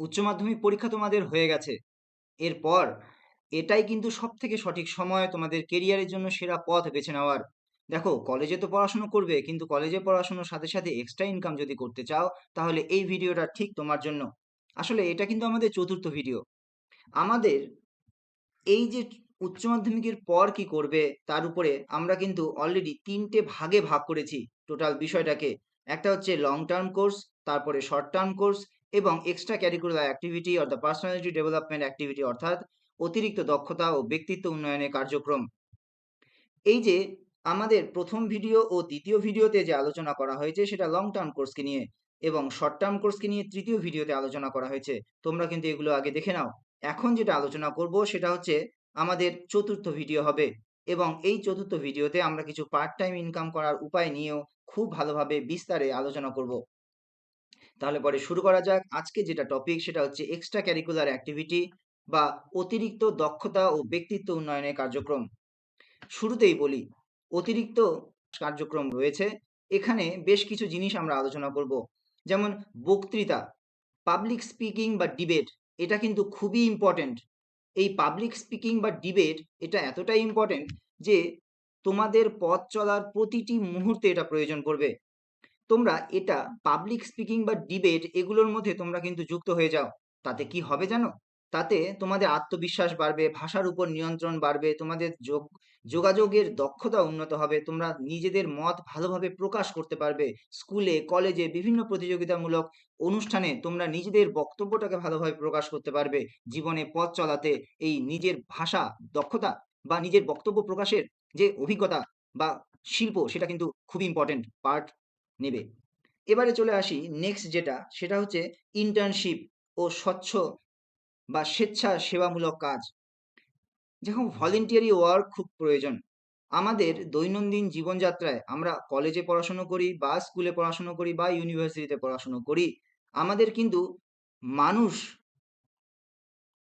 উচ্চ মাধ্যমিক পরীক্ষা তোমাদের হয়ে গেছে। এরপর এটাই কিন্তু সবথেকে সঠিক সময় তোমাদের কেরিয়ারের জন্য সেরা পথ বেছে নেওয়ার। দেখো, কলেজে তো পড়াশোনা করবে, কিন্তু কলেজে পড়াশোনার সাথে সাথে এক্সট্রা ইনকাম যদি করতে চাও, তাহলে এই ভিডিওটা ঠিক তোমার জন্য। আসলে এটা কিন্তু আমাদের চতুর্থ ভিডিও। আমাদের এই যে উচ্চ মাধ্যমিকের পর কি করবে তার উপরে আমরা কিন্তু অলরেডি তিনটে ভাগে ভাগ করেছি টোটাল বিষয়টাকে। একটা হচ্ছে লং টার্ম কোর্স, তারপরে শর্ট টার্ম কোর্স, এবং extra curricular activity or the personality development activity, অর্থাৎ অতিরিক্ত দক্ষতা ও ব্যক্তিত্ব উন্নয়নের কার্যক্রম। এই যে আমাদের প্রথম ভিডিও ও দ্বিতীয় ভিডিওতে যে আলোচনা করা হয়েছে সেটা লং টার্ম কোর্সকে নিয়ে, এবং শর্ট টার্ম কোর্সকে নিয়ে তৃতীয় ভিডিওতে আলোচনা করা হয়েছে। তোমরা কিন্তু এগুলো আগে দেখে নাও। এখন যেটা আলোচনা করব সেটা হচ্ছে আমাদের চতুর্থ ভিডিও হবে, এবং এই চতুর্থ ভিডিওতে আমরা কিছু পার্ট টাইম ইনকাম করার উপায় নিয়েও খুব ভালোভাবে বিস্তারে আলোচনা করব। তাহলে পরে শুরু করা যাক। আজকে যেটা টপিক সেটা হচ্ছে এক্সট্রা ক্যারিকুলার অ্যাক্টিভিটি বা অতিরিক্ত দক্ষতা ও ব্যক্তিত্ব উন্নয়নের কার্যক্রম। শুরুতেই বলি, অতিরিক্ত কার্যক্রম রয়েছে। এখানে বেশ কিছু জিনিস আমরা আলোচনা করব, যেমন বক্তৃতা, পাবলিক স্পিকিং বা ডিবেট। এটা কিন্তু খুবই ইম্পর্টেন্ট। এই পাবলিক স্পিকিং বা ডিবেট এটা এতটাই ইম্পর্টেন্ট যে তোমাদের পথ চলার প্রতিটি মুহূর্তে এটা প্রয়োজন পড়বে। তোমরা এটা পাবলিক স্পিকিং বা ডিবেট এগুলোর মধ্যে তোমরা কিন্তু যুক্ত হয়ে যাও। তাতে কি হবে জানো? তাতে তোমাদের আত্মবিশ্বাস বাড়বে, ভাষার উপর নিয়ন্ত্রণ বাড়বে, তোমাদের যোগাযোগের দক্ষতা উন্নত হবে, তোমরা নিজেদের মত ভালোভাবে প্রকাশ করতে পারবে। স্কুলে, কলেজে, বিভিন্ন প্রতিযোগিতামূলক অনুষ্ঠানে তোমরা নিজেদের বক্তব্যটাকে ভালোভাবে প্রকাশ করতে পারবে। জীবনে পথ চলাতে এই নিজের ভাষা দক্ষতা বা নিজের বক্তব্য প্রকাশের যে অভিজ্ঞতা বা শিল্প, সেটা কিন্তু খুবই ইম্পর্টেন্ট পার্ট নেবে। এবারে চলে আসি নেক্সট যেটা, সেটা হচ্ছে ইন্টার্নশিপ ও স্বচ্ছ বা স্বেচ্ছা সেবামূলক কাজ। যখন ভলেন্টিয়ারি ওয়ার্ক খুব প্রয়োজন আমাদের দৈনন্দিন জীবনযাত্রায়। আমরা কলেজে পড়াশুনো করি বা স্কুলে পড়াশুনো করি বা ইউনিভার্সিটিতে পড়াশুনো করি, আমাদের কিন্তু মানুষ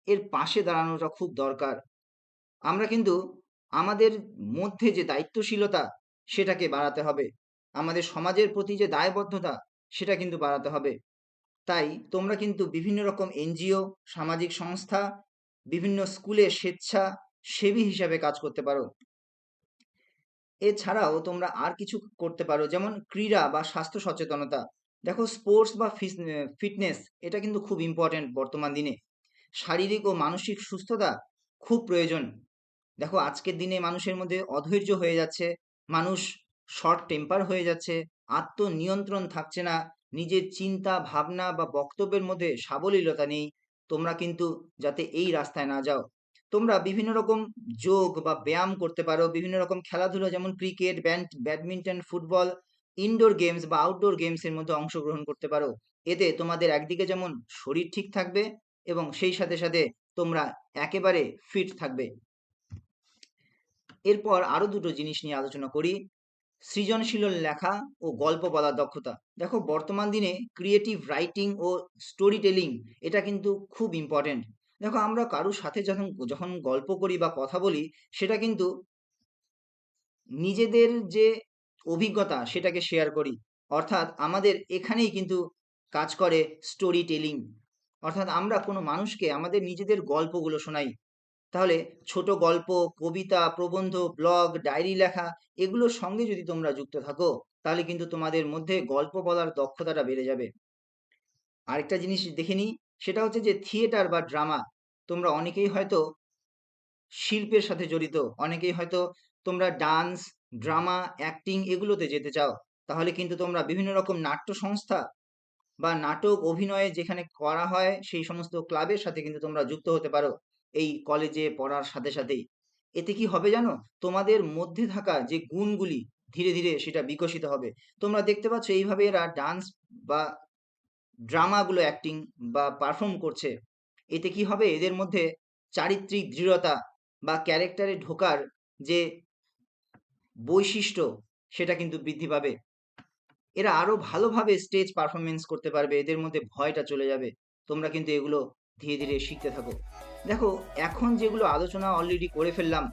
এর পাশে দাঁড়ানোটা খুব দরকার। আমরা কিন্তু আমাদের মধ্যে যে দায়িত্বশীলতা সেটাকে বাড়াতে হবে, আমাদের সমাজের প্রতি যে দায়বদ্ধতা সেটা কিন্তু বাড়াতে হবে। তাই তোমরা কিন্তু বিভিন্ন রকম এনজিও, সামাজিক সংস্থা, বিভিন্ন স্কুলে স্বেচ্ছাসেবী হিসাবে কাজ করতে পারো। এছাড়াও তোমরা আর কিছু করতে পারো, যেমন ক্রীড়া বা স্বাস্থ্য সচেতনতা। দেখো, স্পোর্টস বা ফিটনেস এটা কিন্তু খুব ইম্পর্টেন্ট বর্তমান দিনে। শারীরিক ও মানসিক সুস্থতা খুব প্রয়োজন। দেখো, আজকের দিনে মানুষের মধ্যে অধৈর্য হয়ে যাচ্ছে, মানুষ শর্ট টেম্পার হয়ে যাচ্ছে, আত্মনিয়ন্ত্রণ থাকছে না, নিজের চিন্তা ভাবনা বা বক্তব্যের মধ্যে সাবলীলতা নেই। তোমরা কিন্তু যাতে এই রাস্তায় না যাও, তোমরা বিভিন্ন রকম যোগ বা ব্যায়াম করতে পারো, বিভিন্ন রকম খেলাধুলা যেমন cricket, badminton, football, indoor games বা আউটডোর গেমসের মধ্যে অংশগ্রহণ করতে পারো। এতে তোমাদের একদিকে যেমন শরীর ঠিক থাকবে, এবং সেই সাথে সাথে তোমরা একেবারে ফিট থাকবে। এরপর আরো দুটো জিনিস নিয়ে আলোচনা করি, সৃজনশীল লেখা ও গল্প বলার দক্ষতা। দেখো, বর্তমান দিনে ক্রিয়েটিভ রাইটিং ও স্টোরি টেলিং এটা কিন্তু খুব ইম্পর্টেন্ট। দেখো, আমরা কারোর সাথে যখন যখন গল্প করি বা কথা বলি, সেটা কিন্তু নিজেদের যে অভিজ্ঞতা সেটাকে শেয়ার করি। অর্থাৎ আমাদের এখানেই কিন্তু কাজ করে স্টোরি টেলিং। অর্থাৎ আমরা কোনো মানুষকে আমাদের নিজেদের গল্পগুলো শোনাই। তাহলে ছোট গল্প, কবিতা, প্রবন্ধ, ব্লগ, ডায়েরি লেখা এগুলোর সঙ্গে যদি তোমরা যুক্ত থাকো, তাহলে কিন্তু তোমাদের মধ্যে গল্প বলার দক্ষতাটা বেড়ে যাবে। আরেকটা জিনিস দেখে নিই, সেটা হচ্ছে যে থিয়েটার বা ড্রামা। তোমরা অনেকেই হয়তো শিল্পের সাথে জড়িত, অনেকেই হয়তো তোমরা ডান্স, ড্রামা, অ্যাক্টিং এগুলোতে যেতে চাও। তাহলে কিন্তু তোমরা বিভিন্ন রকম নাট্য সংস্থা বা নাটক অভিনয়ে যেখানে করা হয় সেই সমস্ত ক্লাবের সাথে কিন্তু তোমরা যুক্ত হতে পারো এই কলেজে পড়ার সাথে সাথেই। এতে কি হবে জানো? তোমাদের মধ্যে থাকা যে গুণগুলি ধীরে ধীরে সেটা বিকশিত হবে। তোমরা দেখতে পাচ্ছ এইভাবে এরা ডান্স বা ড্রামাগুলো অ্যাক্টিং বা পারফর্ম করছে। এতে কি হবে? এদের মধ্যে চারিত্রিক দৃঢ়তা বা ক্যারেক্টারে ঢোকার যে বৈশিষ্ট্য সেটা কিন্তু বৃদ্ধি পাবে। এরা আরো ভালোভাবে স্টেজ পারফরমেন্স করতে পারবে, এদের মধ্যে ভয়টা চলে যাবে। তোমরা কিন্তু এগুলো ধীরে ধীরে শিখতে থাকো। দেখো, এখন যেগুলো আলোচনা অলরেডি করে ফেললাম,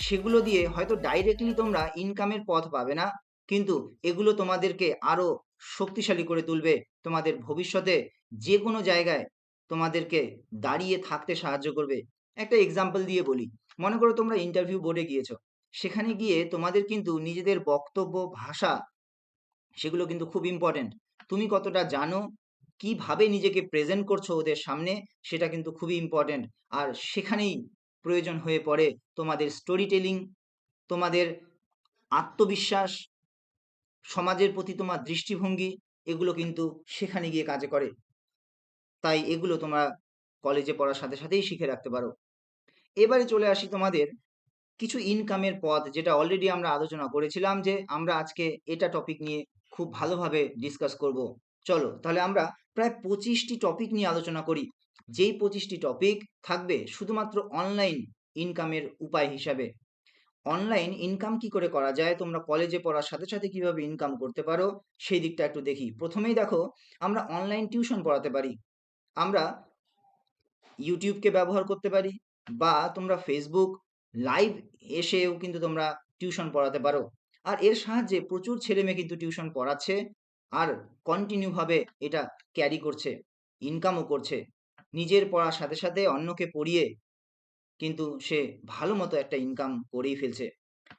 সেগুলো দিয়ে হয়তো ডাইরেক্টলি তোমরা ইনকামের পথ পাবে না, কিন্তু এগুলো তোমাদেরকে আরো শক্তিশালী করে তুলবে। তোমাদের ভবিষ্যতে যে কোনো জায়গায় তোমাদেরকে দাঁড়িয়ে থাকতে সাহায্য করবে। একটা এক্সাম্পল দিয়ে বলি, মনে করো তোমরা ইন্টারভিউ বোর্ডে গিয়েছো, সেখানে গিয়ে তোমাদের কিন্তু নিজেদের বক্তব্য, ভাষা, সেগুলো কিন্তু খুব ইম্পর্টেন্ট। তুমি কতটা জানো, কিভাবে নিজেকে প্রেজেন্ট করছো ওদের সামনে, সেটা কিন্তু খুবই ইম্পর্টেন্ট। আর সেখানেই প্রয়োজন হয়ে পড়ে তোমাদের স্টোরি টেলিং, তোমাদের আত্মবিশ্বাস, সমাজের প্রতি তোমার দৃষ্টিভঙ্গি, এগুলো কিন্তু সেখানে গিয়ে কাজে করে। তাই এগুলো তোমরা কলেজে পড়ার সাথে সাথেই শিখে রাখতে পারো। এবারে চলে আসি তোমাদের কিছু ইনকামের পথ, যেটা অলরেডি আমরা আলোচনা করেছিলাম যে আমরা আজকে এটা টপিক নিয়ে খুব ভালোভাবে ডিসকাস করব। চলো তাহলে আমরা প্রায় 25টি টপিক নিয়ে আলোচনা করি, যেই 25টি টপিক থাকবে শুধুমাত্র অনলাইন ইনকামের উপায় হিসাবে। অনলাইন ইনকাম কি করে করা যায়, তোমরা কলেজে পড়ার সাথে সাথে কিভাবে ইনকাম করতে পারো, সেই দিকটা একটু দেখি। প্রথমেই দেখো, আমরা অনলাইন টিউশন পড়াতে পারি। আমরা ইউটিউবকে ব্যবহার করতে পারি, বা তোমরা ফেসবুক লাইভ এসেও কিন্তু তোমরা টিউশন পড়াতে পারো। আর এর সাহায্যে প্রচুর ছেলে মেয়ে কিন্তু টিউশন পড়াচ্ছে, আর কন্টিনিউভাবে এটা ক্যারি করছে, ইনকামও করছে। নিজের পড়ার সাথে সাথে অন্যকে পড়িয়ে কিন্তু সে ভালো মতো একটা ইনকাম করেই ফেলছে।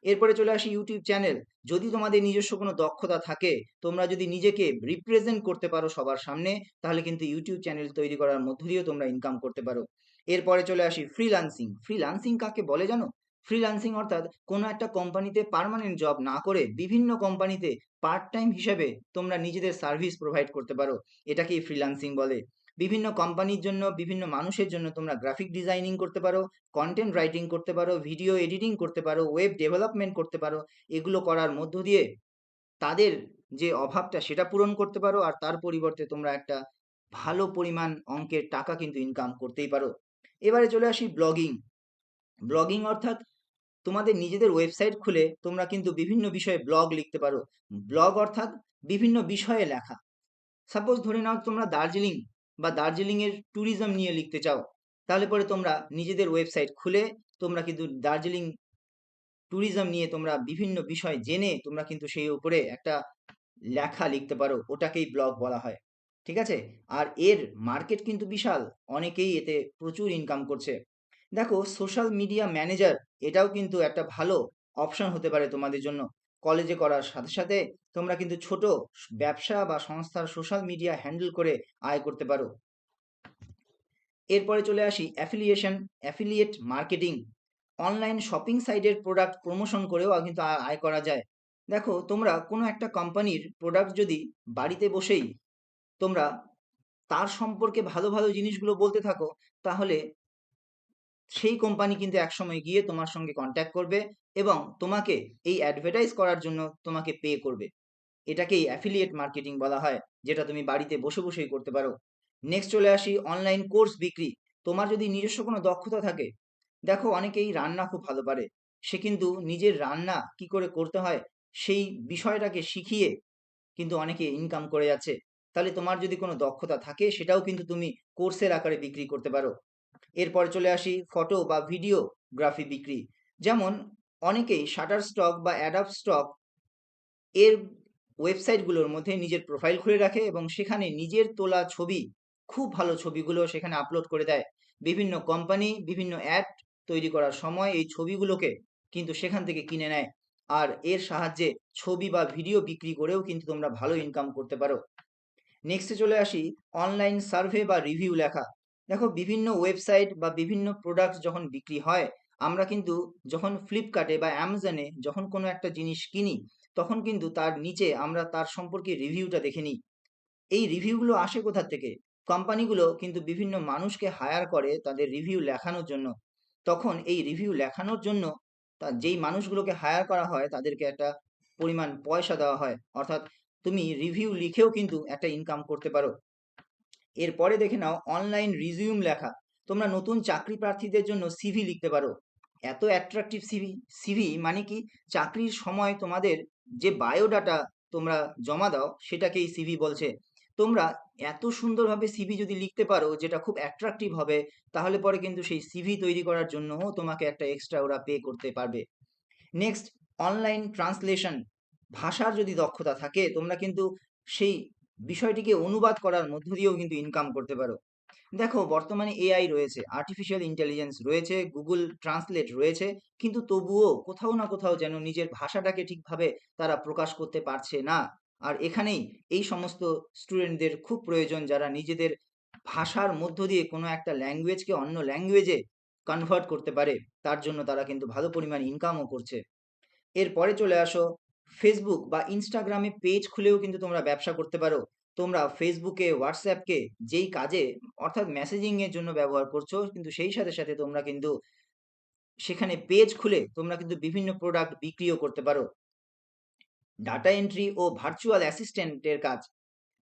এরপরে চলে আসি ইউটিউব চ্যানেল। যদি তোমাদের নিজস্ব কোনো দক্ষতা থাকে, তোমরা যদি নিজেকে রিপ্রেজেন্ট করতে পারো সবার সামনে, তাহলে কিন্তু ইউটিউব চ্যানেল তৈরি করার মধ্য দিয়েও তোমরা ইনকাম করতে পারো। এরপরে চলে আসি ফ্রিল্যান্সিং। ফ্রিল্যান্সিং কাকে বলে জানো? ফ্রিল্যান্সিং অর্থাৎ কোনো একটা কোম্পানিতে পার্মানেন্ট জব না করে বিভিন্ন কোম্পানিতে পার্ট টাইম হিসেবে তোমরা নিজেদের সার্ভিস প্রোভাইড করতে পারো, এটাকেই ফ্রিল্যান্সিং বলে। বিভিন্ন কোম্পানির জন্য, বিভিন্ন মানুষের জন্য তোমরা গ্রাফিক ডিজাইনিং করতে পারো, কন্টেন্ট রাইটিং করতে পারো, ভিডিও এডিটিং করতে পারো, ওয়েব ডেভেলপমেন্ট করতে পারো। এগুলো করার মধ্য দিয়ে তাদের যে অভাবটা সেটা পূরণ করতে পারো, আর তার পরিবর্তে তোমরা একটা ভালো পরিমাণ অঙ্কের টাকা কিন্তু ইনকাম করতেই পারো। এবারে চলে আসি ব্লগিং। ব্লগিং অর্থাৎ তোমাদের নিজেদের ওয়েবসাইট খুলে তোমরা কিন্তু বিভিন্ন বিষয়ে ব্লগ লিখতে পারো। ব্লগ অর্থাৎ বিভিন্ন বিষয়ে লেখা। সাপোজ ধরে নাও তোমরা দার্জিলিং বা দার্জিলিংয়ের ট্যুরিজম নিয়ে লিখতে চাও, তাহলে পরে তোমরা নিজেদের ওয়েবসাইট খুলে তোমরা কিন্তু দার্জিলিং ট্যুরিজম নিয়ে তোমরা বিভিন্ন বিষয় জেনে তোমরা কিন্তু সেই উপরে একটা লেখা লিখতে পারো, ওটাকেই ব্লগ বলা হয়। ঠিক আছে? আর এর মার্কেট কিন্তু বিশাল, অনেকেই এতে প্রচুর ইনকাম করছে। দেখো, সোশ্যাল মিডিয়া ম্যানেজার, এটাও কিন্তু একটা ভালো অপশন হতে পারে তোমাদের জন্য। কলেজে করার সাথে সাথে তোমরা কিন্তু ছোট ব্যবসা বা সংস্থার সোশ্যাল মিডিয়া হ্যান্ডেল করে আয় করতে পারো। এরপরে চলে আসি অ্যাফিলিয়েট মার্কেটিং। অনলাইন শপিং সাইটের প্রোডাক্ট প্রমোশন করেও কিন্তু আয় করা যায়। দেখো, তোমরা কোনো একটা কোম্পানির প্রোডাক্ট যদি বাড়িতে বসেই তোমরা তার সম্পর্কে ভালো ভালো জিনিসগুলো বলতে থাকো, তাহলে সেই কোম্পানি কিন্তু একসময় গিয়ে তোমার সঙ্গে কন্ট্যাক্ট করবে এবং তোমাকে এই অ্যাডভার্টাইজ করার জন্য তোমাকে পে করবে। এটাকেই অ্যাফিলিয়েট মার্কেটিং বলা হয়, যেটা তুমি বাড়িতে বসে বসেই করতে পারো। নেক্সট চলে আসি অনলাইন কোর্স বিক্রি। তোমার যদি নিজস্ব কোনো দক্ষতা থাকে, দেখো অনেকেই রান্না খুব ভালো পারে, সে কিন্তু নিজের রান্না কি করে করতে হয় সেই বিষয়টাকে শিখিয়ে কিন্তু অনেকে ইনকাম করে যাচ্ছে। তাহলে তোমার যদি কোনো দক্ষতা থাকে, সেটাও কিন্তু তুমি কোর্সের আকারে বিক্রি করতে পারো। এরপরে চলে আসি ফটো বা ভিডিওগ্রাফি বিক্রি। যেমন অনেকেই শাটার স্টক বা অ্যাডাব স্টক এর ওয়েবসাইটগুলোর মধ্যে নিজের প্রোফাইল খুলে রাখে এবং সেখানে নিজের তোলা ছবি, খুব ভালো ছবিগুলো সেখানে আপলোড করে দেয়। বিভিন্ন কোম্পানি বিভিন্ন অ্যাড তৈরি করার সময় এই ছবিগুলোকে কিন্তু সেখান থেকে কিনে নেয়, আর এর সাহায্যে ছবি বা ভিডিও বিক্রি করেও কিন্তু তোমরা ভালো ইনকাম করতে পারো। নেক্সটে চলে আসি অনলাইন সার্ভে বা রিভিউ লেখা। দেখো, বিভিন্ন ওয়েবসাইট বা বিভিন্ন প্রোডাক্ট যখন বিক্রি হয়, আমরা কিন্তু যখন ফ্লিপকার্টে বা অ্যামাজনে যখন কোনো একটা জিনিস কিনি, তখন কিন্তু তার নিচে আমরা তার সম্পর্কে রিভিউটা দেখে নিই। এই রিভিউগুলো আসে কোথা থেকে? কোম্পানিগুলো কিন্তু বিভিন্ন মানুষকে হায়ার করে তাদের রিভিউ লেখানোর জন্য। তখন এই রিভিউ লেখানোর জন্য যেই মানুষগুলোকে হায়ার করা হয় তাদেরকে একটা পরিমাণ পয়সা দেওয়া হয়, অর্থাৎ তুমি রিভিউ লিখেও কিন্তু একটা ইনকাম করতে পারো। এরপরে দেখে নাও অনলাইন রিজিউম লেখা। তোমরা নতুন চাকরি প্রার্থীদের জন্য সিভি লিখতে পারো। এত অ্যাট্রাকটিভ সিভি। সিভি মানে কি? চাকরির সময় তোমাদের যে বায়োডাটা তোমরা জমা দাও, সেটাকেই সিভি বলছে। তোমরা এত সুন্দরভাবে সিভি যদি লিখতে পারো যেটা খুব অ্যাট্রাকটিভ হবে, তাহলে পরে কিন্তু সেই সিভি তৈরি করার জন্যও তোমাকে একটা এক্সট্রা ওরা পে করতে পারবে। Next, online translation. ভাষার যদি দক্ষতা থাকে, তোমরা কিন্তু সেই বিষয়টিকে অনুবাদ করার মধ্য দিয়েও কিন্তু ইনকাম করতে পারো। দেখো বর্তমানে এআই রয়েছে, আর্টিফিশিয়াল ইন্টেলিজেন্স রয়েছে, গুগল ট্রান্সলেট রয়েছে, কিন্তু তবুও কোথাও না কোথাও যেন নিজের ভাষাটাকে ঠিকভাবে তারা প্রকাশ করতে পারছে না। আর এখানেই এই সমস্ত স্টুডেন্টদের খুব প্রয়োজন, যারা নিজেদের ভাষার মধ্য দিয়ে কোনো একটা ল্যাঙ্গুয়েজকে অন্য ল্যাঙ্গুয়েজে কনভার্ট করতে পারে। তার জন্য তারা কিন্তু ভালো পরিমাণ ইনকামও করছে। এরপরে চলে আসো, ফেসবুক বা ইনস্টাগ্রামে পেজ খুলেও কিন্তু তোমরা ব্যবসা করতে পারো। তোমরা ফেসবুকে, হোয়াটসঅ্যাপকে যেই কাজে অর্থাৎ মেসেজিং এর জন্য ব্যবহার করছো, কিন্তু সেই সাথে সাথে তোমরা কিন্তু সেখানে পেজ খুলে তোমরা কিন্তু বিভিন্ন প্রোডাক্ট বিক্রিও করতে পারো। ডাটা এন্ট্রি ও ভার্চুয়াল অ্যাসিস্ট্যান্টের কাজ,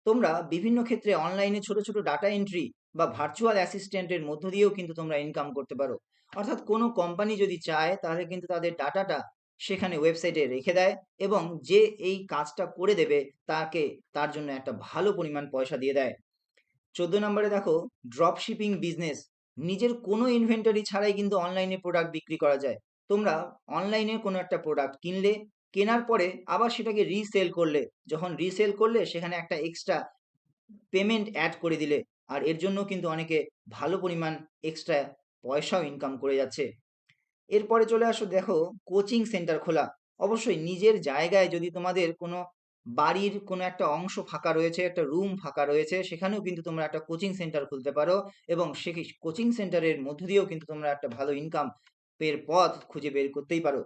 তোমরা বিভিন্ন ক্ষেত্রে অনলাইনে ছোট ছোট ডাটা এন্ট্রি বা ভার্চুয়াল অ্যাসিস্ট্যান্টের মধ্য দিয়েও কিন্তু তোমরা ইনকাম করতে পারো। অর্থাৎ কোনো কোম্পানি যদি চায় তাহলে কিন্তু তাদের ডাটাটা সেখানে ওয়েবসাইটে রেখে দেয়, এবং যে এই কাজটা করে দেবে তাকে তার জন্য একটা ভালো পরিমাণ পয়সা দিয়ে দেয়। 14 নম্বরে দেখো, ড্রপ শিপিং বিজনেস। নিজের কোনো ইনভেন্টরি ছাড়াই কিন্তু অনলাইনে প্রোডাক্ট বিক্রি করা যায়। তোমরা অনলাইনে কোনো একটা প্রোডাক্ট কিনলে, কেনার পরে আবার সেটাকে রিসেল করলে, যখন রিসেল করলে সেখানে একটা এক্সট্রা পেমেন্ট অ্যাড করে দিলে, আর এর জন্য কিন্তু অনেকে ভালো পরিমাণ এক্সট্রা পয়সাও ইনকাম করে যাচ্ছে। এরপরে চলে আসো, দেখো কোচিং সেন্টার খোলা। অবশ্যই নিজের জায়গায় যদি তোমাদের কোনো বাড়ির কোনো একটা অংশ ফাঁকা রয়েছে, একটা রুম ফাঁকা রয়েছে, সেখানেও কিন্তু তোমরা একটা কোচিং সেন্টার খুলতে পারো, এবং সে কোচিং সেন্টারের মধ্য দিয়েও কিন্তু তোমরা একটা ভালো ইনকাম এর পথ খুঁজে বের করতেই পারো।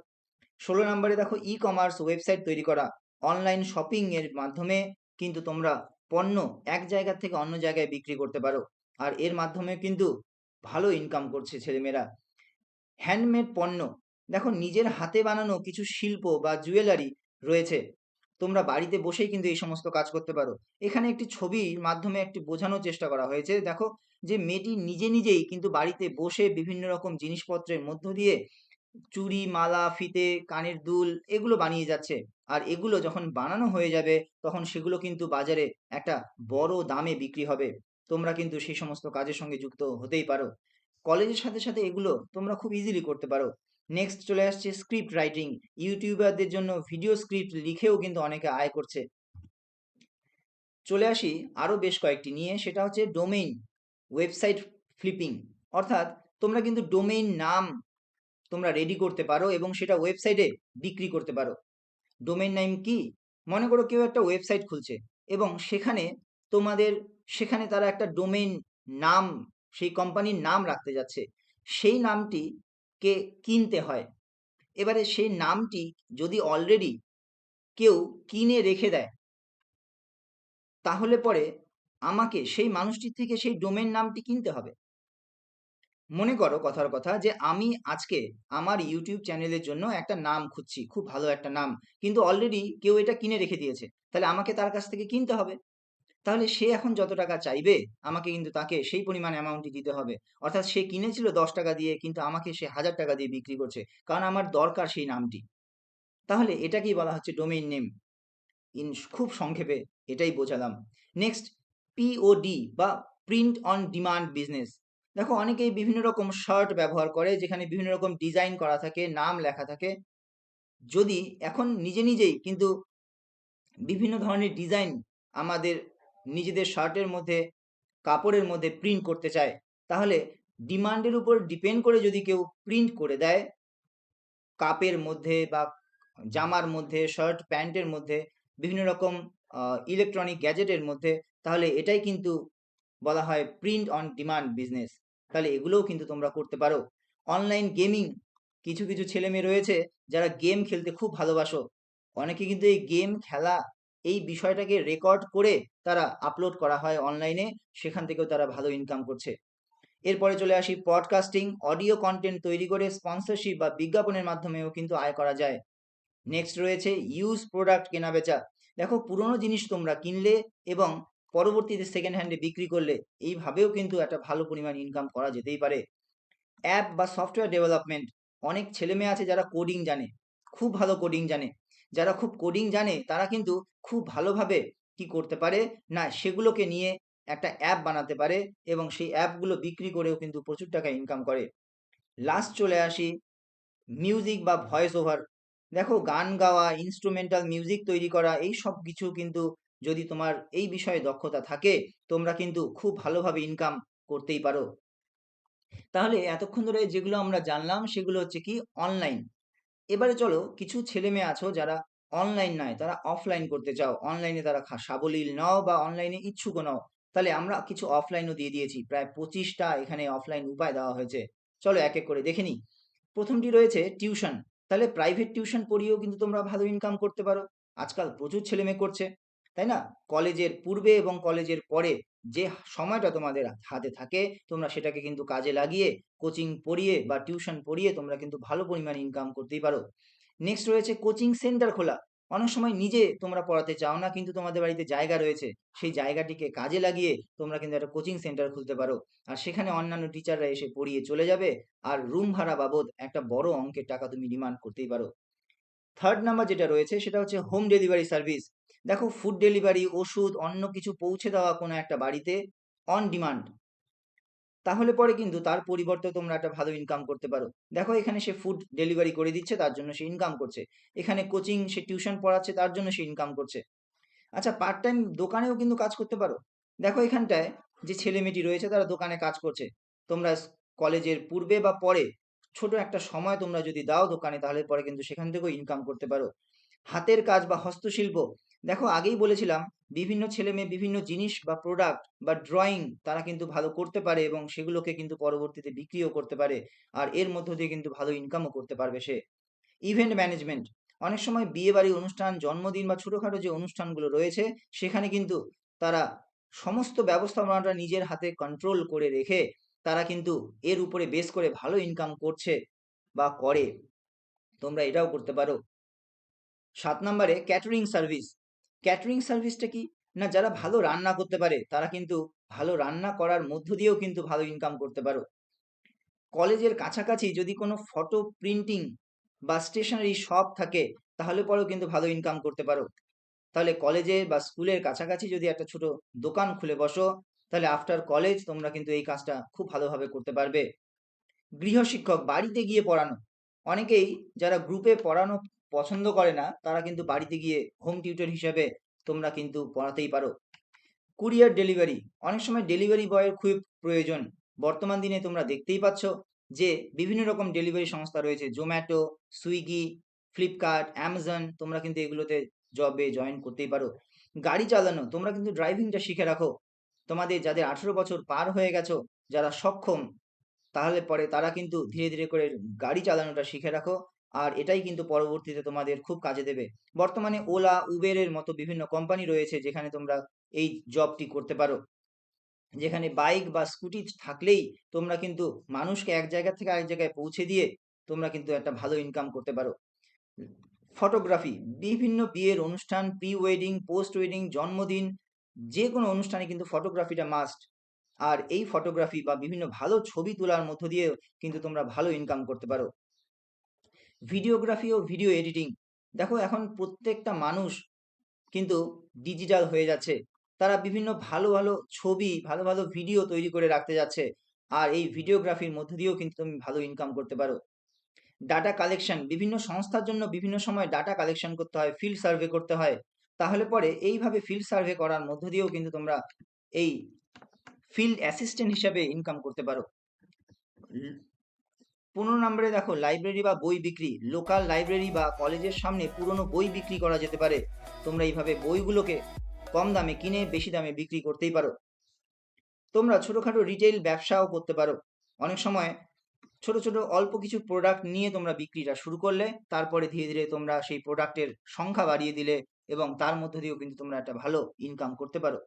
16 নম্বরে দেখো, ই কমার্স ওয়েবসাইট তৈরি করা। অনলাইন শপিং এর মাধ্যমে কিন্তু তোমরা পণ্য এক জায়গা থেকে অন্য জায়গায় বিক্রি করতে পারো, আর এর মাধ্যমে কিন্তু ভালো ইনকাম করছে ছেলেমেয়েরা। হ্যান্ডমেড পণ্য, দেখো নিজের হাতে বানানো কিছু শিল্প বা জুয়েলারি রয়েছে, তোমরা বাড়িতে বসেই কিন্তু এই সমস্ত কাজ করতে পারো। এখানে একটি ছবির মাধ্যমে একটি বোঝানোর চেষ্টা করা হয়েছে, দেখো যে মেয়েটি নিজে নিজেই কিন্তু বাড়িতে বসে বিভিন্ন রকম জিনিসপত্রের মধ্য দিয়ে চুড়ি, মালা, ফিতে, কানের দুল এগুলো বানিয়ে যাচ্ছে। আর এগুলো যখন বানানো হয়ে যাবে তখন সেগুলো কিন্তু বাজারে একটা বড় দামে বিক্রি হবে। তোমরা কিন্তু সেই সমস্ত কাজের সঙ্গে যুক্ত হতেই পারো। কলেজের সাথে সাথে এগুলো তোমরা খুব ইজিলি করতে পারো। নেক্সট চলে আসছে স্ক্রিপ্ট রাইটিং। ইউটিউবারদের জন্য ভিডিও স্ক্রিপ্ট লিখেও কিন্তু অনেকে আয় করছে। চলে আসি আরো বেশ কয়েকটি নিয়ে, সেটা হচ্ছে ডোমেইন, ওয়েবসাইট ফ্লিপিং। অর্থাৎ তোমরা কিন্তু ডোমেইন নাম তোমরা রেডি করতে পারো এবং সেটা ওয়েবসাইটে বিক্রি করতে পারো। ডোমেইন নেম কি? মনে করো কেউ একটা ওয়েবসাইট খুলছে এবং সেখানে তোমাদের সেখানে তারা একটা ডোমেইন নাম, সেই কোম্পানির নাম রাখতে যাচ্ছে। সেই নামটি কে কিনতে হয়। এবারে সেই নামটি যদি অলরেডি কেউ কিনে রেখে দেয়, তাহলে পরে আমাকে সেই মানুষটির থেকে সেই ডোমেইন নামটি কিনতে হবে। মনে করো কথার কথা যে আমি আজকে আমার ইউটিউব চ্যানেলের জন্য একটা নাম খুঁজছি, খুব ভালো একটা নাম, কিন্তু অলরেডি কেউ এটা কিনে রেখে দিয়েছে, তাহলে আমাকে তার কাছ থেকে কিনতে হবে। তাহলে সে এখন যত টাকা চাইবে আমাকে কিন্তু তাকে সেই পরিমাণ অ্যামাউন্টই দিতে হবে। অর্থাৎ সে কিনেছিল 10 টাকা দিয়ে, কিন্তু আমাকে সে 1000 টাকা দিয়ে বিক্রি করছে, কারণ আমার দরকার সেই নামটি। তাহলে এটাকেই বলা হচ্ছে ডোমেইন নেম। ইন খুব সংক্ষেপে এটাই বোঝালাম। নেক্সট, পিওডি বা প্রিন্ট অন ডিমান্ড বিজনেস। দেখো অনেকেই বিভিন্ন রকম শার্ট ব্যবহার করে যেখানে বিভিন্ন রকম ডিজাইন করা থাকে, নাম লেখা থাকে। যদি এখন নিজে নিজেই কিন্তু বিভিন্ন ধরনের ডিজাইন আমাদের নিজেদের শার্টের মধ্যে, কাপড়ের মধ্যে প্রিন্ট করতে চায়, তাহলে ডিমান্ডের উপর ডিপেন্ড করে যদি কেউ প্রিন্ট করে দেয় কাপের মধ্যে বা জামার মধ্যে, শার্ট প্যান্টের মধ্যে, বিভিন্ন রকম ইলেকট্রনিক গ্যাজেটের মধ্যে, তাহলে এটাই কিন্তু বলা হয় প্রিন্ট অন ডিমান্ড বিজনেস। তাহলে এগুলোও কিন্তু তোমরা করতে পারো। অনলাইন গেমিং, কিছু কিছু ছেলে মেয়ে রয়েছে যারা গেম খেলতে খুব ভালোবাসো, অনেকে কিন্তু এই গেম খেলা এই বিষয়টাকে রেকর্ড করে তারা আপলোড করা হয় অনলাইনে, সেখান থেকেও তারা ভালো ইনকাম করছে। এরপরে চলে আসি পডকাস্টিং, অডিও কন্টেন্ট তৈরি করে স্পন্সরশিপ বা বিজ্ঞাপনের মাধ্যমেও কিন্তু আয় করা যায়। নেক্সট রয়েছে ইউজ প্রোডাক্ট কেনা বেচা। দেখো পুরনো জিনিস তোমরা কিনলে এবং পরবর্তীতে সেকেন্ড হ্যান্ডে বিক্রি করলে, এইভাবেও কিন্তু একটা ভালো পরিমাণ ইনকাম করা যেতেই পারে। অ্যাপ বা সফটওয়্যার ডেভেলপমেন্ট, অনেক ছেলে মেয়ে আছে যারা কোডিং জানে, খুব ভালো কোডিং জানে। যারা খুব কোডিং জানে তারা কিন্তু খুব ভালোভাবে কি করতে পারে না, সেগুলোকে নিয়ে একটা অ্যাপ বানাতে পারে এবং সেই অ্যাপগুলো বিক্রি করেও কিন্তু প্রচুর টাকা ইনকাম করে। লাস্ট চলে আসি মিউজিক বা ভয়েস ওভার। দেখো গান গাওয়া, ইনস্ট্রুমেন্টাল মিউজিক তৈরি করা, এই সব কিছু কিন্তু যদি তোমার এই বিষয়ে দক্ষতা থাকে, তোমরা কিন্তু খুব ভালোভাবে ইনকাম করতেই পারো। তাহলে এতক্ষণ ধরে যেগুলো আমরা জানলাম সেগুলো হচ্ছে কি অনলাইন। এবারে চলো কিছু ছেলে মেয়ে আছো যারা অনলাইন নয়, তারা অফলাইন করতে চাও, অনলাইনে তারা সাবলীল নও বা অনলাইনে ইচ্ছুক নও, তাহলে আমরা কিছু অফলাইনও দিয়ে দিয়েছি, প্রায় 25টা এখানে অফলাইন উপায় দেওয়া হয়েছে। চলো এক এক করে দেখে নিই। প্রথমটি রয়েছে টিউশন। তাহলে প্রাইভেট টিউশন পড়িয়েও কিন্তু তোমরা ভালো ইনকাম করতে পারো। আজকাল প্রচুর ছেলে মেয়ে করছে, তাই না? কলেজের পূর্বে এবং কলেজের পরে যে সময়টা তোমাদের হাতে থাকে, তোমরা সেটাকে কিন্তু কাজে লাগিয়ে কোচিং পড়িয়ে বা টিউশন পড়িয়ে তোমরা কিন্তু ভালো পরিমাণে ইনকাম করতেই পারো। নেক্সট রয়েছে কোচিং সেন্টার খোলা। অনেক সময় নিজে তোমরা পড়াতে চাও না, কিন্তু তোমাদের বাড়িতে জায়গা রয়েছে, সেই জায়গাটিকে কাজে লাগিয়ে তোমরা কিন্তু একটা কোচিং সেন্টার খুলতে পারো। আর সেখানে অন্যান্য টিচাররা এসে পড়িয়ে চলে যাবে, আর রুম ভাড়া বাবদ একটা বড় অঙ্কের টাকা তুমি ডিমান্ড করতেই পারো। থার্ড নাম্বার যেটা রয়েছে সেটা হচ্ছে হোম ডেলিভারি সার্ভিস। দেখো ফুড ডেলিভারি, ওষুধ, অন্য কিছু পৌঁছে দেওয়া কোনো একটা বাড়িতে অন ডিমান্ড, তাহলে পরে কিন্তু তার পরিবর্তে তোমরা একটা ভালো ইনকাম করতে পারো। দেখো এখানে সে ফুড ডেলিভারি করে দিচ্ছে, তার জন্য সে ইনকাম করছে। এখানে কোচিং, সে টিউশন পড়াচ্ছে, তার জন্য সে ইনকাম করছে। আচ্ছা, পার্ট টাইম দোকানেও কিন্তু কাজ করতে পারো। দেখো এখানটায় যে ছেলে মেয়েটি রয়েছে তারা দোকানে কাজ করছে, তোমরা কলেজের পূর্বে বা পরে ছোট একটা সময় তোমরা যদি দাও দোকানে, তাহলে পরে কিন্তু সেখান থেকেও ইনকাম করতে পারো। হাতের কাজ বা হস্তশিল্প, দেখো আগেই বলেছিলাম বিভিন্ন ছেলে মেয়ে বিভিন্ন জিনিস বা প্রোডাক্ট বা ড্রয়িং তারা কিন্তু ভালো করতে পারে এবং সেগুলোকে কিন্তু পরবর্তীতে বিক্রিও করতে পারে, আর এর মধ্য দিয়ে কিন্তু ভালো ইনকামও করতে পারবে সে। ইভেন্ট ম্যানেজমেন্ট, অনেক সময় বিয়ে বাড়ি অনুষ্ঠান, জন্মদিন বা ছোটোখাটো যে অনুষ্ঠানগুলো রয়েছে সেখানে কিন্তু তারা সমস্ত ব্যবস্থাপনাটা নিজের হাতে কন্ট্রোল করে রেখে তারা কিন্তু এর উপরে বেস করে ভালো ইনকাম করছে বা করে, তোমরা এটাও করতে পারো। 7 নম্বরে ক্যাটারিং সার্ভিস। ক্যাটারিং সার্ভিসটা কি না, যারা ভালো রান্না করতে পারে তারা কিন্তু ভালো রান্না করার মধ্য দিয়েও কিন্তু ভালো ইনকাম করতে পারো। কলেজের কাছাকাছি যদি কোনো ফটো প্রিন্টিং বা স্টেশনারি শপ থাকে, তাহলে পরেও কিন্তু ভালো ইনকাম করতে পারো। তাহলে কলেজে বা স্কুলের কাছাকাছি যদি একটা ছোট দোকান খুলে বসো, তাহলে আফটার কলেজ তোমরা কিন্তু এই কাজটা খুব ভালোভাবে করতে পারবে। গৃহশিক্ষক, বাড়িতে গিয়ে পড়ানো। অনেকেই যারা গ্রুপে পড়ানো পছন্দ করে না, তারা কিন্তু বাড়িতে গিয়ে হোম টিউটর হিসেবে তোমরা কিন্তু পড়াতেই পারো। কুরিয়ার ডেলিভারি, অনেক সময় ডেলিভারি বয়ের খুব প্রয়োজন। বর্তমান দিনে তোমরা দেখতেই পাচ্ছ যে বিভিন্ন রকম ডেলিভারি সংস্থা রয়েছে, জোম্যাটো, সুইগি, ফ্লিপকার্ট, অ্যামাজন, তোমরা কিন্তু এগুলোতে জবে জয়েন করতেই পারো। গাড়ি চালানো, তোমরা কিন্তু ড্রাইভিংটা শিখে রাখো। তোমাদের যাদের 18 বছর পার হয়ে গেছো, যারা সক্ষম, তাহলে পরে তারা কিন্তু ধীরে ধীরে করে গাড়ি চালানোটা শিখে রাখো, আর এটাই কিন্তু পরবর্তীতে তোমাদের খুব কাজে দেবে। বর্তমানে ওলা, উবেরের মতো বিভিন্ন কোম্পানি রয়েছে যেখানে তোমরা এই জবটি করতে পারো, যেখানে বাইক বা স্কুটি থাকলেই তোমরা কিন্তু মানুষকে এক জায়গা থেকে আরেক জায়গায় পৌঁছে দিয়ে তোমরা কিন্তু একটা ভালো ইনকাম করতে পারো। ফটোগ্রাফি, বিভিন্ন বিয়ের অনুষ্ঠান, প্রি ওয়েডিং, পোস্ট ওয়েডিং, জন্মদিন, যে কোনো অনুষ্ঠানে কিন্তু ফটোগ্রাফিটা মাস্ট। আর এই ফটোগ্রাফি বা বিভিন্ন ভালো ছবি তোলার মধ্য দিয়েও কিন্তু তোমরা ভালো ইনকাম করতে পারো। ভিডিওগ্রাফি ও ভিডিও এডিটিং, দেখো এখন প্রত্যেকটা মানুষ কিন্তু ডিজিটাল হয়ে যাচ্ছে, তারা বিভিন্ন ভালো ভালো ছবি, ভালো ভালো ভিডিও তৈরি করে রাখতে যাচ্ছে, আর এই ভিডিওগ্রাফির মধ্য দিয়েও কিন্তু তুমি ভালো ইনকাম করতে পারো। ডাটা কালেকশন, বিভিন্ন সংস্থার জন্য বিভিন্ন সময় ডাটা কালেকশন করতে হয়, ফিল্ড সার্ভে করতে হয়, তাহলে পরে এইভাবে ফিল্ড সার্ভে করার মধ্য দিয়েও কিন্তু তোমরা এই ফিল্ড অ্যাসিস্ট্যান্ট হিসাবে ইনকাম করতে পারো। 15 নম্বরে দেখো লাইব্রেরি বা বই বিক্রি। লোকাল লাইব্রেরি বা কলেজের সামনে পুরনো বই বিক্রি করা যেতে পারে, তোমরা এইভাবে বইগুলোকে কম দামে কিনে বেশি দামে বিক্রি করতেই পারো। তোমরা ছোটোখাটো রিটেল ব্যবসাও করতে পারো। অনেক সময় ছোট ছোট অল্প কিছু প্রোডাক্ট নিয়ে তোমরা বিক্রিটা শুরু করলে, তারপরে ধীরে ধীরে তোমরা সেই প্রোডাক্টের সংখ্যা বাড়িয়ে দিলে এবং তার মধ্য দিয়েও কিন্তু তোমরা একটা ভালো ইনকাম করতে পারো।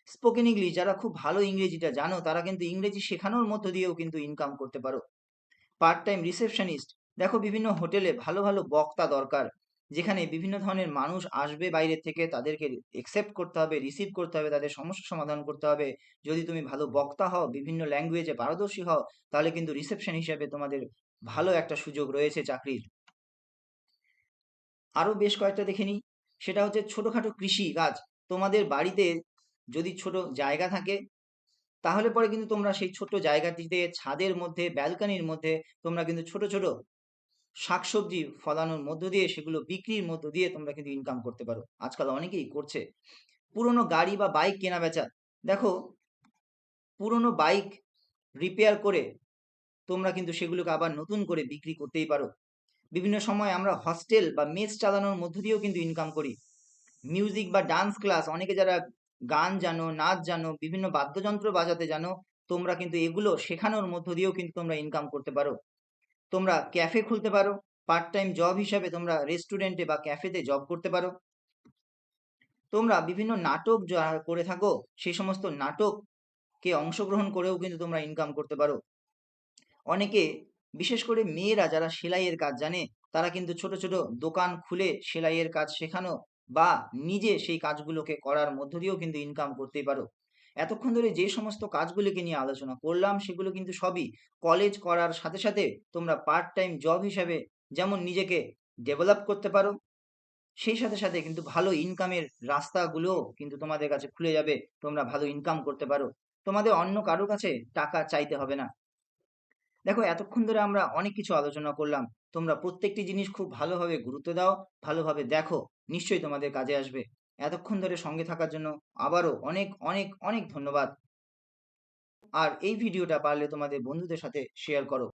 স্পোকেন ইংলিশ, যারা খুব ভালো ইংরেজিটা জানো তারা কিন্তু ইংরেজি শেখানোর মধ্য দিয়েও কিন্তু ইনকাম করতে পারো। পার্ট টাইম রিসেপশনিস্ট, দেখো বিভিন্ন হোটেলে ভালো ভালো বক্তা দরকার, যেখানে বিভিন্ন ধরনের মানুষ আসবে বাইরে থেকে, তাদেরকে একসেপ্ট করতে হবে, রিসিভ করতে হবে, তাদের সমস্যা সমাধান করতে হবে। যদি তুমি ভালো বক্তা হও, বিভিন্ন ল্যাঙ্গুয়েজে পারদর্শী হও, তাহলে কিন্তু রিসেপশন হিসেবে তোমাদের ভালো একটা সুযোগ রয়েছে চাকরির। আরো বেশ কয়েকটা দেখে নিই। সেটা হচ্ছে ছোটখাটো কৃষি কাজ। তোমাদের বাড়িতে যদি ছোট জায়গা থাকে, তাহলে পরে কিন্তু তোমরা সেই ছোট্ট জায়গাটিতে ছাদের মধ্যে, ব্যালকানির মধ্যে তোমরা কিন্তু ছোট ছোট শাকসবজি ফলানোর মধ্য দিয়ে, সেগুলো বিক্রির মধ্য দিয়ে তোমরা কিন্তু ইনকাম করতে পারো। আজকাল অনেকেই করছে। পুরনো গাড়ি বা বাইক কেনা বেচা, দেখো পুরনো বাইক রিপেয়ার করে তোমরা কিন্তু সেগুলোকে আবার নতুন করে বিক্রি করতেই পারো। বিভিন্ন সময় আমরা হস্টেল বা মেস চালানোর মধ্য দিয়েও কিন্তু ইনকাম করি। মিউজিক বা ডান্স ক্লাস, অনেকে যারা গান জানো, নাচ জানো, বিভিন্ন বাদ্যযন্ত্র বাজাতে জানো, তোমরা কিন্তু এগুলো শেখানোর মধ্য দিয়েও কিন্তু তোমরা ইনকাম করতে পারো। তোমরা ক্যাফে খুলতে পারো, পার্ট টাইম জব হিসাবে তোমরা রেস্টুরেন্টে বা ক্যাফেতে জব করতে পারো। তোমরা বিভিন্ন নাটক যা করে থাকো, সেই সমস্ত নাটকে অংশগ্রহণ করেও কিন্তু তোমরা ইনকাম করতে পারো। অনেকে, বিশেষ করে মেয়েরা যারা সেলাইয়ের কাজ জানে, তারা কিন্তু ছোট ছোট দোকান খুলে সেলাইয়ের কাজ শেখানো বা নিজে সেই কাজগুলোকে করার মধ্য দিয়েও কিন্তু ইনকাম করতেই পারো। এতক্ষণ ধরে যে সমস্ত কাজগুলিকে নিয়ে আলোচনা করলাম, সেগুলো কিন্তু সবই কলেজ করার সাথে সাথে তোমরা পার্ট টাইম জব হিসাবে যেমন নিজেকে ডেভেলপ করতে পারো, সেই সাথে সাথে কিন্তু ভালো ইনকামের রাস্তাগুলো কিন্তু তোমাদের কাছে খুলে যাবে। তোমরা ভালো ইনকাম করতে পারো, তোমাদের অন্য কারো কাছে টাকা চাইতে হবে না। দেখো, এতক্ষণ ধরে আমরা অনেক কিছু আলোচনা করলাম। তোমরা প্রত্যেকটি জিনিস খুব ভালোভাবে গুরুত্ব দাও, ভালোভাবে দেখো, নিশ্চয়ই তোমাদের কাজে আসবে। এতক্ষণ ধরে সঙ্গে থাকার জন্য আবারও অনেক অনেক অনেক ধন্যবাদ। আর এই ভিডিওটা পারলে তোমাদের বন্ধুদের সাথে শেয়ার করো।